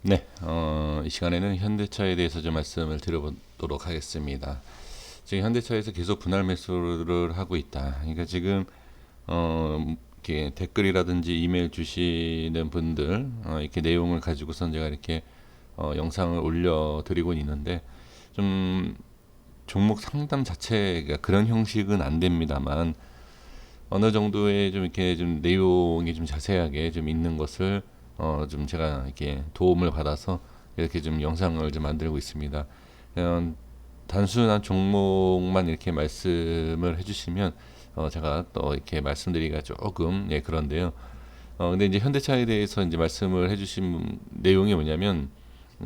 네, 이 시간에는 현대차에 대해서 좀 말씀을 드려보도록 하겠습니다. 지금 현대차에서 계속 분할 매수를 하고 있다. 그러니까 지금 이렇게 댓글이라든지 이메일 주시는 분들 이렇게 내용을 가지고선 제가 이렇게 영상을 올려드리고 있는데 좀 종목 상담 자체가 그런 형식은 안 됩니다만 어느 정도의 좀 이렇게 좀 내용이 좀 자세하게 좀 있는 것을 좀 제가 이렇게 도움을 받아서 이렇게 좀 영상을 좀 만들고 있습니다. 그냥 단순한 종목만 이렇게 말씀을 해주시면 제가 또 이렇게 말씀드리기가 조금 그런데요. 근데 이제 현대차에 대해서 이제 말씀을 해주신 내용이 뭐냐면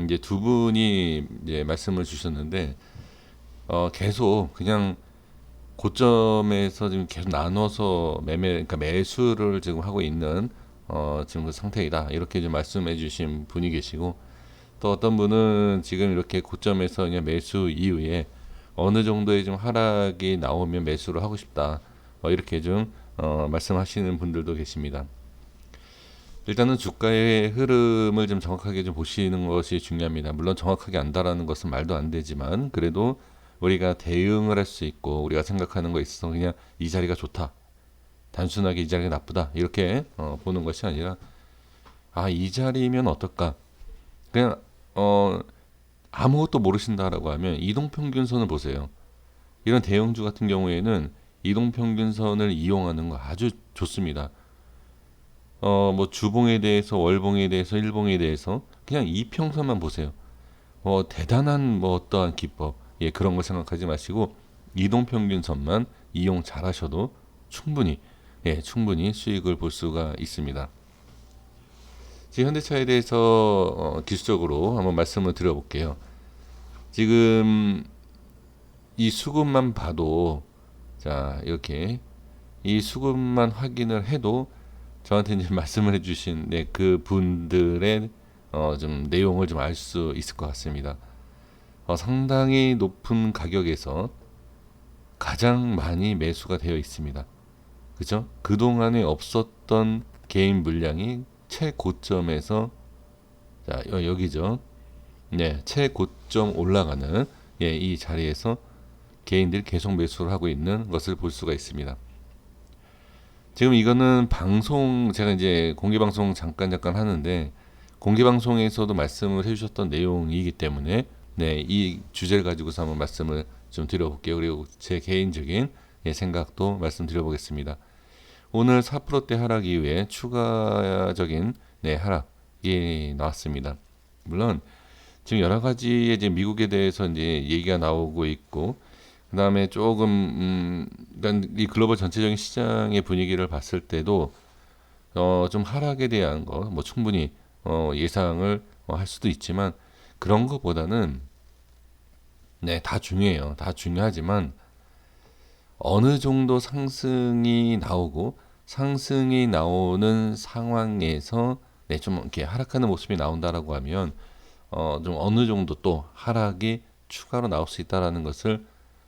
이제 두 분이 이제 말씀을 주셨는데 계속 그냥 고점에서 지금 계속 나눠서 그러니까 매수를 지금 하고 있는 지금 그 상태이다. 이렇게 좀 말씀해 주신 분이 계시고 또 어떤 분은 지금 이렇게 고점에서 그냥 매수 이후에 어느 정도의 좀 하락이 나오면 매수를 하고 싶다. 이렇게 좀 말씀하시는 분들도 계십니다. 일단은 주가의 흐름을 좀 정확하게 좀 보시는 것이 중요합니다. 물론 정확하게 안다라는 것은 말도 안 되지만 그래도 우리가 대응을 할 수 있고 우리가 생각하는 거에 있어서 그냥 이 자리가 좋다. 단순하게 이 자리가 나쁘다. 이렇게 보는 것이 아니라 이 자리면 어떨까? 그냥 아무것도 모르신다라고 하면 이동평균선을 보세요. 이런 대형주 같은 경우에는 이동평균선을 이용하는 거 아주 좋습니다. 뭐 주봉에 대해서 월봉에 대해서 일봉에 대해서 그냥 이평선만 보세요. 대단한 뭐 어떠한 기법 그런 거 생각하지 마시고 이동평균선만 이용 잘하셔도 충분히 수익을 볼 수가 있습니다. 지금 현대차에 대해서 기술적으로 한번 말씀을 드려볼게요. 지금 이 수급만 봐도 자 이렇게 이 수급만 확인을 해도 저한테 이제 말씀을 해주신 그 분들의 좀 내용을 좀 알 수 있을 것 같습니다. 상당히 높은 가격에서 가장 많이 매수가 되어 있습니다. 그죠? 그동안에 없었던 개인 물량이 최고점에서 자 여기죠. 네, 최고점 올라가는 이 자리에서 개인들이 계속 매수를 하고 있는 것을 볼 수가 있습니다. 지금 이거는 방송 제가 이제 공개 방송 잠깐 하는데 공개 방송에서도 말씀을 해주셨던 내용이기 때문에 이 주제를 가지고서 한번 말씀을 좀 드려볼게요. 그리고 제 개인적인 생각도 말씀드려보겠습니다. 오늘 4%대 하락 이후에 추가적인 하락이 나왔습니다. 물론 지금 여러 가지의 이제 미국에 대해서 이제 얘기가 나오고 있고 그 다음에 조금 일단 이 글로벌 전체적인 시장의 분위기를 봤을 때도 좀 하락에 대한 거 뭐 충분히 예상을 할 수도 있지만 그런 것보다는 다 중요해요. 다 중요하지만 어느 정도 상승이 나오고 상승이 나오는 상황에서 좀 이렇게 하락하는 모습이 나온다라고 하면 좀 어느 정도 또 하락이 추가로 나올 수 있다라는 것을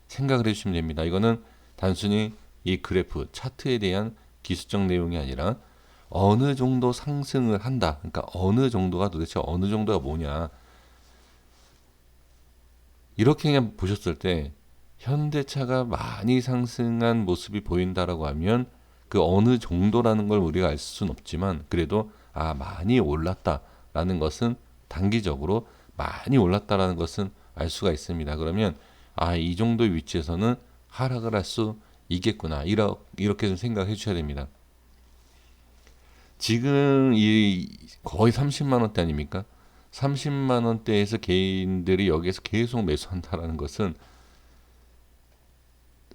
생각을 해주시면 됩니다. 이거는 단순히 이 그래프 차트에 대한 기술적 내용이 아니라 어느 정도 상승을 한다. 그러니까 어느 정도가 도대체 어느 정도가 뭐냐. 이렇게 그냥 보셨을 때 현대차가 많이 상승한 모습이 보인다라고 하면 그 어느 정도라는 걸 우리가 알 수는 없지만 그래도 많이 올랐다라는 것은 단기적으로 많이 올랐다라는 것은 알 수가 있습니다. 그러면 이 정도의 위치에서는 하락을 할 수 있겠구나. 이렇게 좀 생각해 주셔야 됩니다. 지금 이 거의 30만 원대 아닙니까? 30만 원대에서 개인들이 여기에서 계속 매수한다라는 것은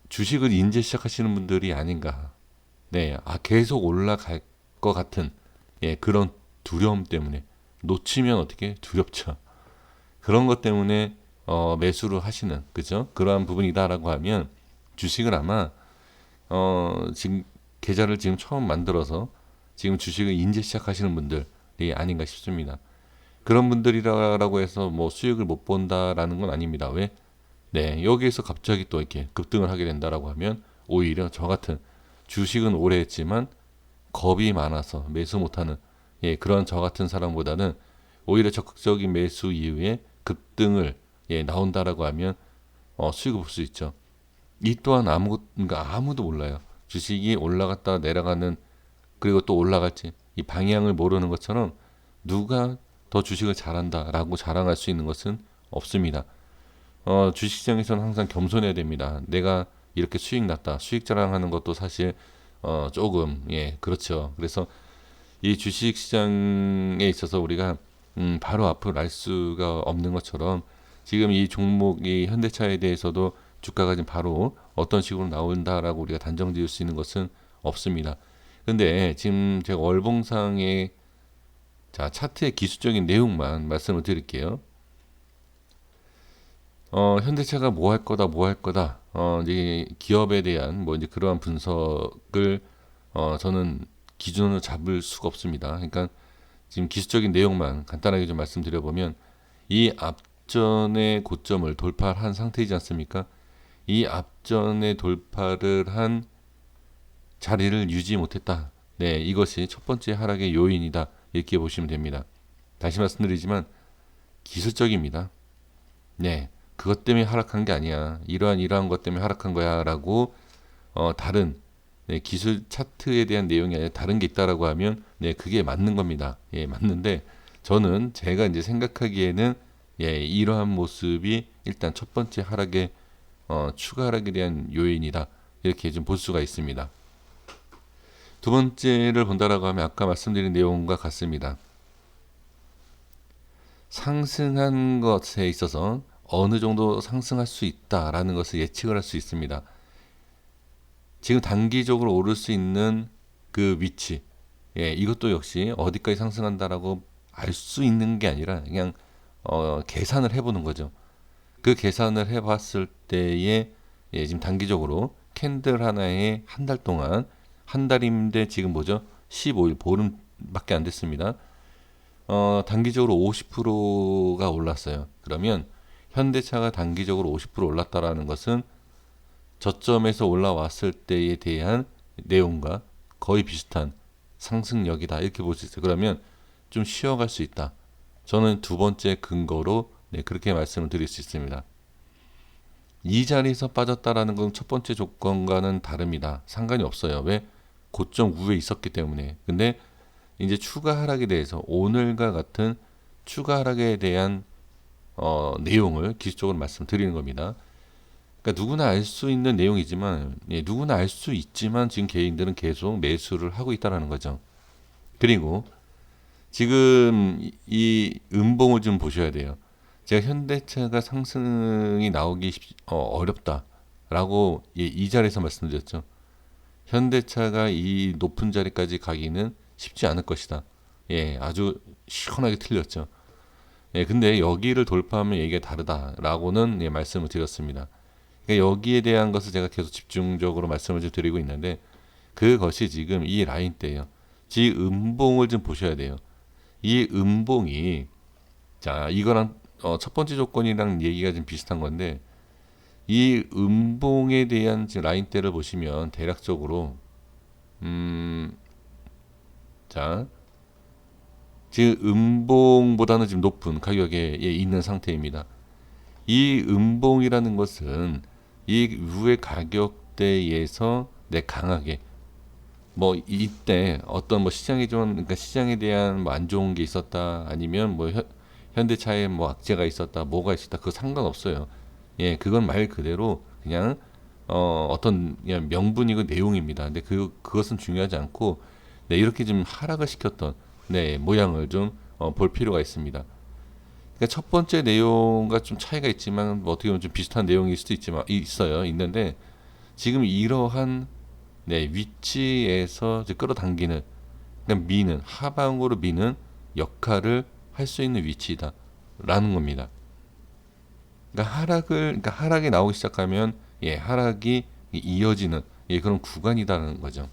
주식을 이제 시작하시는 분들이 아닌가. 계속 올라갈 것 같은 그런 두려움 때문에 놓치면 어떻게 두렵죠. 그런 것 때문에 매수를 하시는 그죠? 그러한 부분이다라고 하면 주식을 아마 지금 계좌를 지금 처음 만들어서 지금 주식을 이제 시작하시는 분들이 아닌가 싶습니다. 그런 분들이라고 해서 뭐 수익을 못 본다라는 건 아닙니다. 왜? 여기에서 갑자기 또 이렇게 급등을 하게 된다라고 하면 오히려 저 같은 주식은 오래 했지만 겁이 많아서 매수 못하는 그런 저 같은 사람보다는 오히려 적극적인 매수 이후에 급등을 나온다라고 하면 수익을 볼 수 있죠. 이 또한 그러니까 아무도 몰라요. 주식이 올라갔다 내려가는, 그리고 또 올라갈지 이 방향을 모르는 것처럼 누가 더 주식을 잘한다라고 자랑할 수 있는 것은 없습니다. 주식시장에서는 항상 겸손해야 됩니다. 내가 이렇게 수익 났다, 수익 자랑하는 것도 사실 조금 그렇죠. 그래서 이 주식시장에 있어서 우리가 바로 앞을 알 수가 없는 것처럼 지금 이 종목이 현대차에 대해서도 주가가 지금 바로 어떤 식으로 나온다라고 우리가 단정 지을 수 있는 것은 없습니다. 근데 지금 제가 월봉상의 차트의 기술적인 내용만 말씀을 드릴게요. 현대차가 뭐 할 거다, 뭐 할 거다. 이제 기업에 대한 뭐 이제 그러한 분석을 저는 기준으로 잡을 수가 없습니다. 그러니까 지금 기술적인 내용만 간단하게 좀 말씀드려보면 이 앞전의 고점을 돌파한 상태이지 않습니까? 이 앞전에 돌파를 한 자리를 유지 못했다. 네, 이것이 첫 번째 하락의 요인이다. 이렇게 보시면 됩니다. 다시 말씀드리지만 기술적입니다. 네, 그것 때문에 하락한 게 아니야. 이러한 것 때문에 하락한 거야라고 다른 기술 차트에 대한 내용이 아니라 다른 게 있다라고 하면 그게 맞는 겁니다. 맞는데 저는 제가 이제 생각하기에는 이러한 모습이 일단 첫 번째 하락의 추가 하락에 대한 요인이다. 이렇게 좀 볼 수가 있습니다. 두 번째를 본다라고 하면 아까 말씀드린 내용과 같습니다. 상승한 것에 있어서 어느 정도 상승할 수 있다라는 것을 예측을 할 수 있습니다. 지금 단기적으로 오를 수 있는 그 위치, 이것도 역시 어디까지 상승한다라고 알 수 있는 게 아니라 그냥 계산을 해보는 거죠. 그 계산을 해봤을 때에 지금 단기적으로 캔들 하나에 한 달 동안, 한 달인데 지금 뭐죠? 15일 보름밖에 안 됐습니다. 단기적으로 50%가 올랐어요. 그러면 현대차가 단기적으로 50% 올랐다라는 것은 저점에서 올라왔을 때에 대한 내용과 거의 비슷한 상승력이다. 이렇게 볼 수 있어요. 그러면 좀 쉬어갈 수 있다. 저는 두 번째 근거로 그렇게 말씀을 드릴 수 있습니다. 이 자리에서 빠졌다라는 건 첫 번째 조건과는 다릅니다. 상관이 없어요. 왜? 고점 위에 있었기 때문에. 근데 이제 추가 하락에 대해서 오늘과 같은 추가 하락에 대한 내용을 기술적으로 말씀드리는 겁니다. 그러니까 누구나 알 수 있는 내용이지만 누구나 알 수 있지만 지금 개인들은 계속 매수를 하고 있다는 거죠. 그리고 지금 이 음봉을 좀 보셔야 돼요. 제가 현대차가 상승이 나오기 어렵다라고 이 자리에서 말씀드렸죠. 현대차가 이 높은 자리까지 가기는 쉽지 않을 것이다. 아주 시원하게 틀렸죠. 근데 여기를 돌파하면 얘기가 다르다라고는 말씀을 드렸습니다. 그러니까 여기에 대한 것을 제가 계속 집중적으로 말씀을 좀 드리고 있는데 그것이 지금 이 라인대예요. 이 음봉을 좀 보셔야 돼요. 이 음봉이 이거랑 첫 번째 조건이랑 얘기가 좀 비슷한 건데 이 음봉에 대한 지금 라인대를 보시면 대략적으로 지금 음봉보다는 지금 높은 가격에 있는 상태입니다. 이 음봉이라는 것은 이 위의 가격대에서 강하게 뭐 이때 어떤 뭐 시장이 좀 그러니까 시장에 대한 뭐 안 좋은 게 있었다 아니면 뭐 현대차에 뭐 악재가 있었다 뭐가 있었다 그거 상관없어요. 그건 말 그대로 그냥 어떤 그냥 명분이고 내용입니다. 근데 그것은 중요하지 않고 이렇게 좀 하락을 시켰던 모양을 좀 볼 필요가 있습니다. 그러니까 첫 번째 내용과 좀 차이가 있지만 뭐 어떻게 보면 좀 비슷한 내용일 수도 있는데 지금 이러한 위치에서 이제 끌어당기는 그러니까 미는 하방으로 미는 역할을 할 수 있는 위치다라는 겁니다. 그러니까 하락이 나오기 시작하면 하락이 이어지는 그런 구간이다라는 거죠.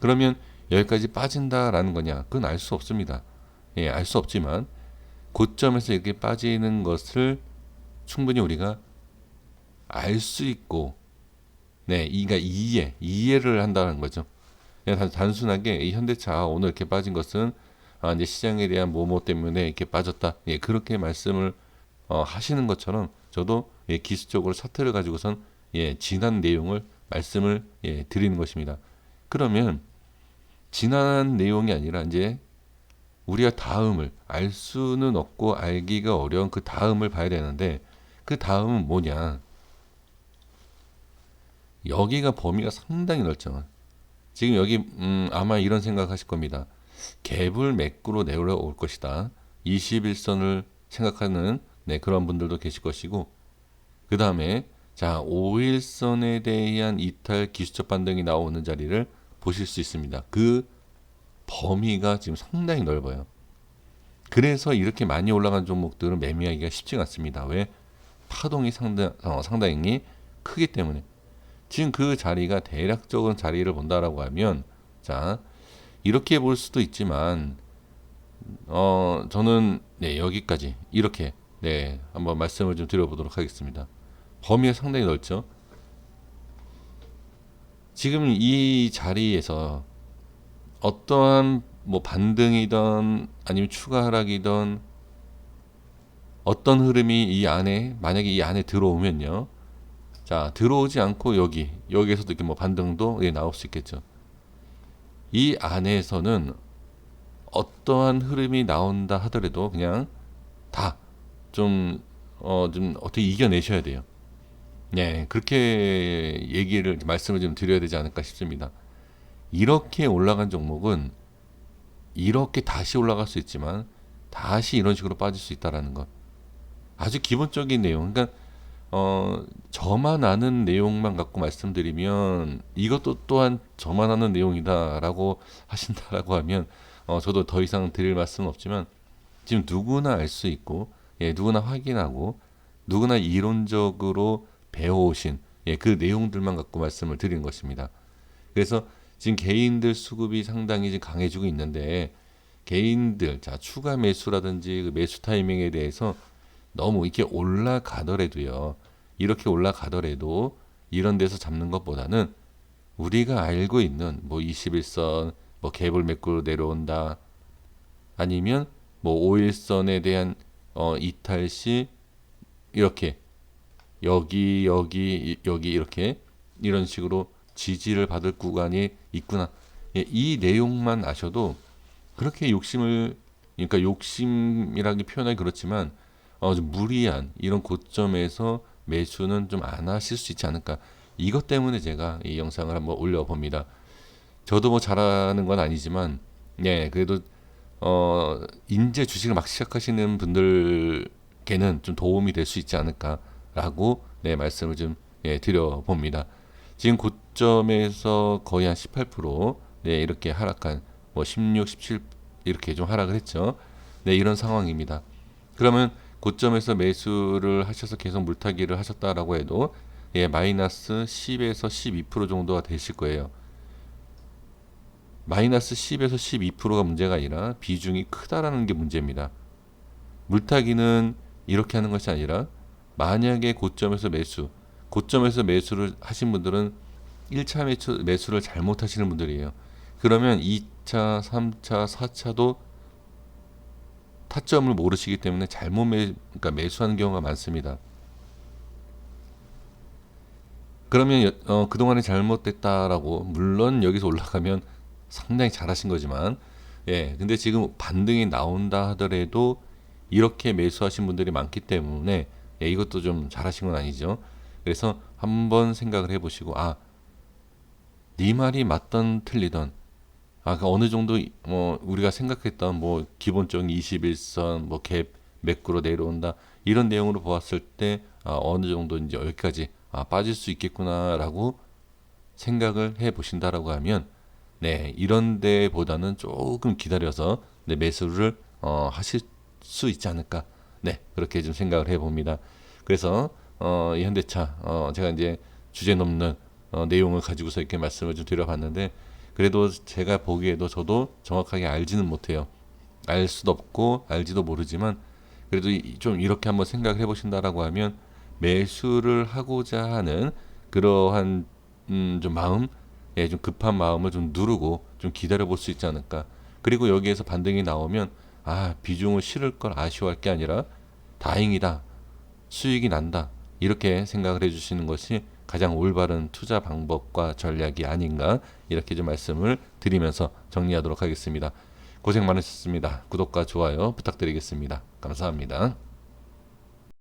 그러면 여기까지 빠진다라는 거냐? 그건 알 수 없습니다. 알 수 없지만 고점에서 이렇게 빠지는 것을 충분히 우리가 알 수 있고, 그러니까 이해를 한다는 거죠. 그냥 단순하게 이 현대차 오늘 이렇게 빠진 것은 이제 시장에 대한 뭐뭐 때문에 이렇게 빠졌다. 예, 그렇게 말씀을 하시는 것처럼 저도 예, 기술적으로 차트를 가지고선 예, 지난 내용을 말씀을 예, 드리는 것입니다. 그러면 지난 내용이 아니라 이제 우리가 다음을 알 수는 없고 알기가 어려운 그 다음을 봐야 되는데 그 다음은 뭐냐? 여기가 범위가 상당히 넓죠. 지금 여기 아마 이런 생각하실 겁니다. 갭을 매꾸로 내려올 것이다. 21선을 생각하는 네, 그런 분들도 계실 것이고 그 다음에 자 5일선에 대한 이탈 기술적 반등이 나오는 자리를 보실 수 있습니다. 그 범위가 지금 상당히 넓어요. 그래서 이렇게 많이 올라간 종목들은 매매하기가 쉽지가 않습니다. 왜? 파동이 상당히 크기 때문에. 지금 그 자리가 대략적인 자리를 본다라고 하면 자 이렇게 볼 수도 있지만 저는 네 여기까지 이렇게 네 한번 말씀을 좀 드려보도록 하겠습니다. 범위가 상당히 넓죠. 지금 이 자리에서 어떠한 뭐 반등이든 아니면 추가 하락이든 어떤 흐름이 이 안에 만약에 이 안에 들어오면요. 자 들어오지 않고 여기에서도 이렇게 뭐 반등도 예, 나올 수 있겠죠. 이 안에서는 어떠한 흐름이 나온다 하더라도 그냥 다 좀 좀 어떻게 이겨내셔야 돼요. 네, 그렇게 말씀을 좀 드려야 되지 않을까 싶습니다. 이렇게 올라간 종목은 이렇게 다시 올라갈 수 있지만 다시 이런 식으로 빠질 수 있다라는 것. 아주 기본적인 내용. 그러니까 저만 아는 내용만 갖고 말씀드리면 이것도 또한 저만 아는 내용이다라고 하신다라고 하면 저도 더 이상 드릴 말씀은 없지만 지금 누구나 알 수 있고 예, 누구나 확인하고 누구나 이론적으로 배워오신 예, 그 내용들만 갖고 말씀을 드리는 것입니다. 그래서 지금 개인들 수급이 상당히 지금 강해지고 있는데 개인들 자 추가 매수라든지 그 매수 타이밍에 대해서 너무 이렇게 올라가더라도요. 이렇게 올라가더라도 이런 데서 잡는 것보다는 우리가 알고 있는 뭐 21선 뭐 갭을 메꾸고 내려온다. 아니면 뭐 5일선에 대한 이탈 시 이렇게 여기 이렇게 이런 식으로 지지를 받을 구간이 있구나. 예, 이 내용만 아셔도 그렇게 그러니까 욕심이라기 표현하기 그렇지만 좀 무리한 이런 고점에서 매수는 좀 안 하실 수 있지 않을까. 이것 때문에 제가 이 영상을 한번 올려봅니다. 저도 뭐 잘하는 건 아니지만, 예, 그래도 인제 주식을 막 시작하시는 분들께는 좀 도움이 될 수 있지 않을까라고 네, 말씀을 좀 예, 드려봅니다. 지금 고점에서 거의 한 18%, 네, 이렇게 하락한 뭐 16, 17 이렇게 좀 하락을 했죠. 네, 이런 상황입니다. 그러면 고점에서 매수를 하셔서 계속 물타기를 하셨다라고 해도 예, 마이너스 10에서 12% 정도가 되실 거예요. 마이너스 10에서 12%가 문제가 아니라 비중이 크다라는 게 문제입니다. 물타기는 이렇게 하는 것이 아니라 만약에 고점에서 매수를 하신 분들은 1차 매수를 잘못 하시는 분들이에요. 그러면 2차, 3차, 4차도 타점을 모르시기 때문에 그러니까 매수하는 경우가 많습니다. 그러면 그동안에 잘못됐다라고 물론 여기서 올라가면 상당히 잘하신 거지만 예 근데 지금 반등이 나온다 하더라도 이렇게 매수하신 분들이 많기 때문에 예, 이것도 좀 잘하신 건 아니죠. 그래서 한번 생각을 해보시고 네 말이 맞던 틀리던 그 어느 정도 우리가 생각했던 뭐 기본적인 21선 뭐 갭 매꾸로 내려온다 이런 내용으로 보았을 때 어느 정도 이제 여기까지 빠질 수 있겠구나라고 생각을 해 보신다라고 하면 네 이런 데보다는 조금 기다려서 네, 매수를 하실 수 있지 않을까 네 그렇게 좀 생각을 해 봅니다. 그래서 이 현대차 제가 이제 주제 넘는 내용을 가지고서 이렇게 말씀을 좀 드려봤는데 그래도 제가 보기에도 저도 정확하게 알지는 못해요. 알 수도 없고 알지도 모르지만 그래도 좀 이렇게 한번 생각을 해보신다라고 하면 매수를 하고자 하는 그러한 좀 마음, 예, 좀 급한 마음을 좀 누르고 좀 기다려 볼 수 있지 않을까. 그리고 여기에서 반등이 나오면 비중을 실을 걸 아쉬워할 게 아니라 다행이다, 수익이 난다, 이렇게 생각을 해주시는 것이 가장 올바른 투자 방법과 전략이 아닌가, 이렇게 좀 말씀을 드리면서 정리하도록 하겠습니다. 고생 많으셨습니다. 구독과 좋아요 부탁드리겠습니다. 감사합니다.